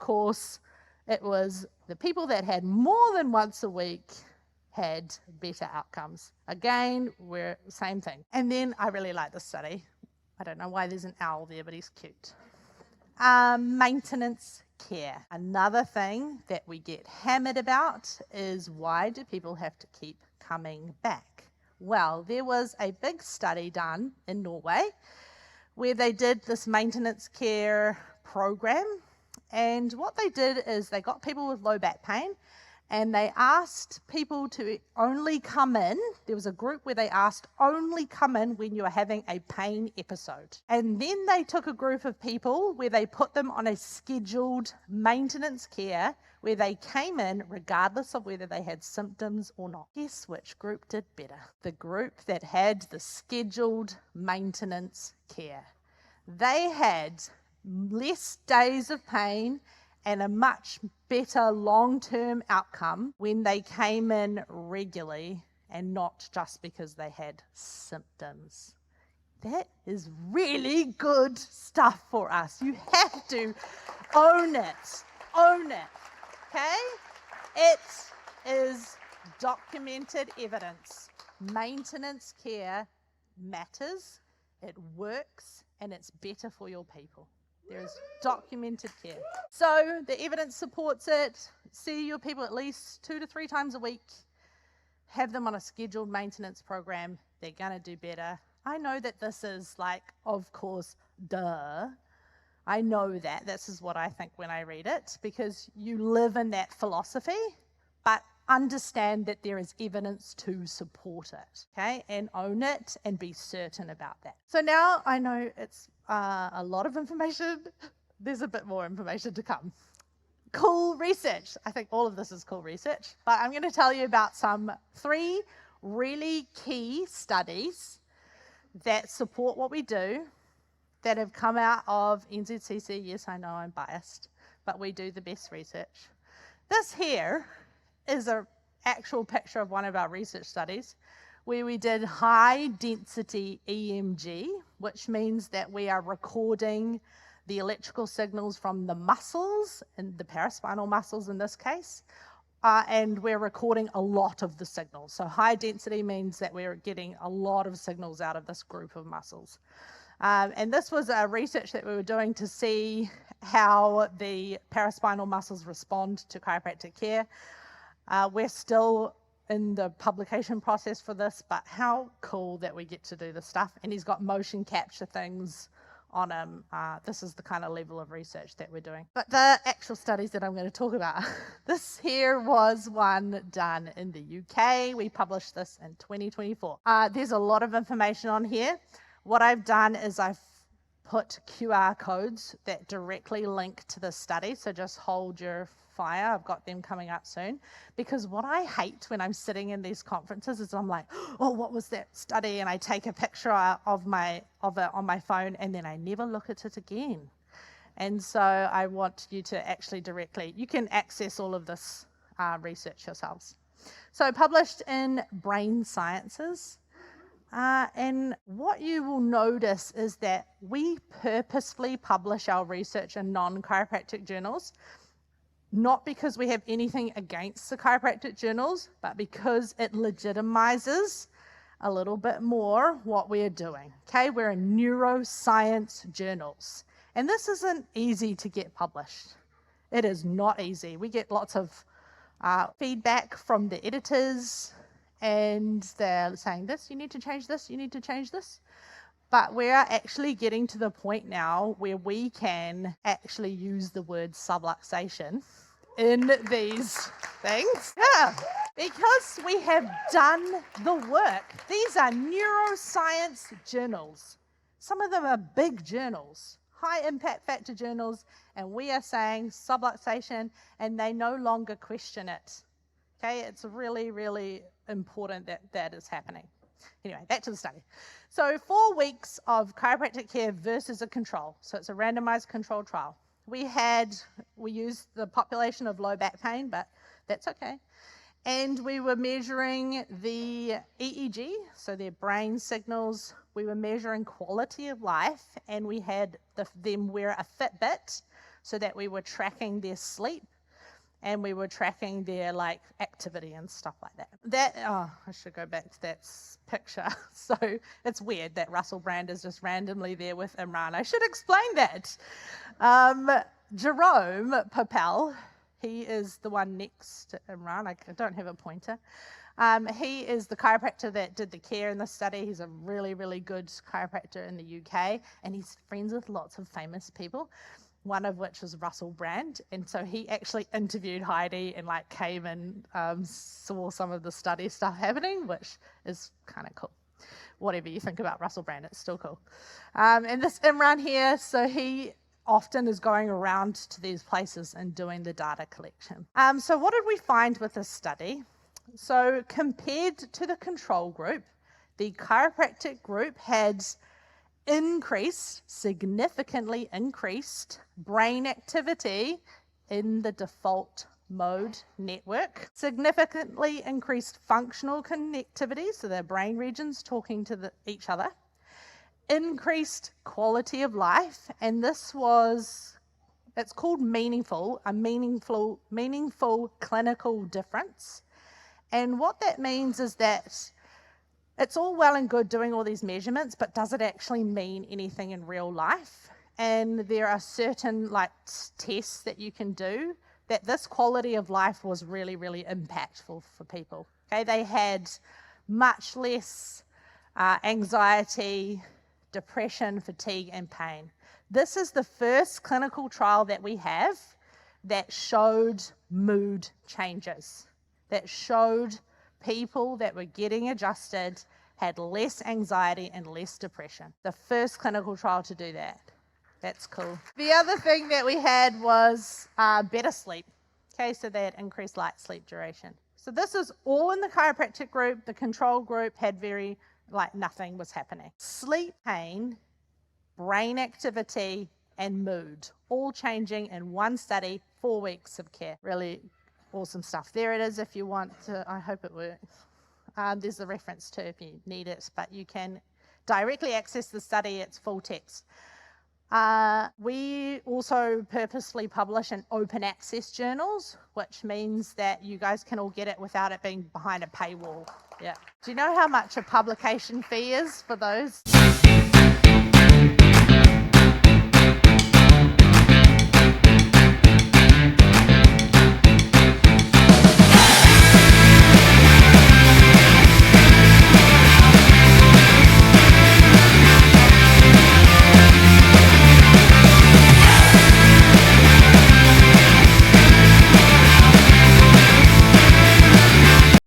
course, it was the people that had more than once a week had better outcomes. Again, we're same thing. And then I really like this study. I don't know why there's an owl there, but he's cute. Maintenance care. Another thing that we get hammered about is, why do people have to keep coming back? Well, there was a big study done in Norway where they did this maintenance care program, and what they did is they got people with low back pain and they asked people to only come in. There was a group where they asked only come in when you are having a pain episode. And then they took a group of people where they put them on a scheduled maintenance care where they came in regardless of whether they had symptoms or not. Guess which group did better? The group that had the scheduled maintenance care. They had less days of pain and a much better long-term outcome when they came in regularly and not just because they had symptoms. That is really good stuff for us. You have to own it. Own it. Okay? It is documented evidence. Maintenance care matters, it works, and it's better for your people. There is documented care. So the evidence supports it. See your people at least 2 to 3 times a week. Have them on a scheduled maintenance program. They're going to do better. I know that this is like, of course, duh. I know that. This is what I think when I read it, because you live in that philosophy, but understand that there is evidence to support it, okay? And own it and be certain about that. So now I know it's a lot of information. There's a bit more information to come. Cool research. I think all of this is cool research, but I'm going to tell you about 3 really key studies that support what we do, that have come out of NZCC. Yes, I know I'm biased, but we do the best research. This here is an actual picture of one of our research studies where we did high density EMG, which means that we are recording the electrical signals from the muscles, and the paraspinal muscles in this case, and we're recording a lot of the signals. So high density means that we're getting a lot of signals out of this group of muscles. And this was a research that we were doing to see how the paraspinal muscles respond to chiropractic care. We're still in the publication process for this, but how cool that we get to do this stuff. And he's got motion capture things on him. This is the kind of level of research that we're doing. But the actual studies that I'm going to talk about, this here was one done in the UK. We published this in 2024. There's a lot of information on here. What I've done is I've put QR codes that directly link to the study, so just hold your fire. I've got them coming up soon, because what I hate when I'm sitting in these conferences is I'm like, oh, what was that study? And I take a picture of it on my phone and then I never look at it again. And so I want you to actually directly, you can access all of this research yourselves. So published in Brain Sciences. And what you will notice is that we purposefully publish our research in non-chiropractic journals, not because we have anything against the chiropractic journals, but because it legitimizes a little bit more what we're doing. Okay, we're in neuroscience journals, and this isn't easy to get published. It is not easy. We get lots of feedback from the editors, and they're saying this, you need to change this, you need to change this. But we're actually getting to the point now where we can actually use the word subluxation in these things. Yeah, because we have done the work. These are neuroscience journals. Some of them are big journals, high impact factor journals, and we are saying subluxation, and they no longer question it. Okay, it's really, really important that that is happening. Anyway, back to the study. So 4 weeks of chiropractic care versus a control. So it's a randomized controlled trial. We used the population of low back pain, but that's okay. And we were measuring the EEG, so their brain signals. We were measuring quality of life, and we had them wear a Fitbit so that we were tracking their sleep and we were tracking their like activity and stuff like that. I should go back to that picture. So it's weird that Russell Brand is just randomly there with Imran. I should explain that. Jerome Papel, he is the one next to Imran. I don't have a pointer. He is the chiropractor that did the care in the study. He's a really, really good chiropractor in the UK, and he's friends with lots of famous people, one of which was Russell Brand. And so he actually interviewed Heidi and like came and saw some of the study stuff happening, which is kind of cool. Whatever you think about Russell Brand, it's still cool. And this Imran here, so he often is going around to these places and doing the data collection. So what did we find with this study? So compared to the control group, the chiropractic group had significantly increased brain activity in the default mode network, significantly increased functional connectivity, so their brain regions talking to each other, increased quality of life, and it's called a meaningful clinical difference. And what that means is that it's all well and good doing all these measurements, but does it actually mean anything in real life? And there are certain tests that you can do that this quality of life was really, really impactful for people. Okay, they had much less anxiety, depression, fatigue, and pain. This is the first clinical trial that we have that showed mood changes, that showed people that were getting adjusted had less anxiety and less depression. The first clinical trial to do that. That's cool. The other thing that we had was better sleep. Okay, so they had increased light sleep duration. So this is all in the chiropractic group. The control group had nothing was happening. Sleep, pain, brain activity, and mood, all changing in one study, 4 weeks of care. Really awesome stuff. There it is if you want to, I hope it works. There's the reference too if you need it, but you can directly access the study, it's full text. We also purposely publish in open access journals, which means that you guys can all get it without it being behind a paywall. Yeah. Do you know how much a publication fee is for those?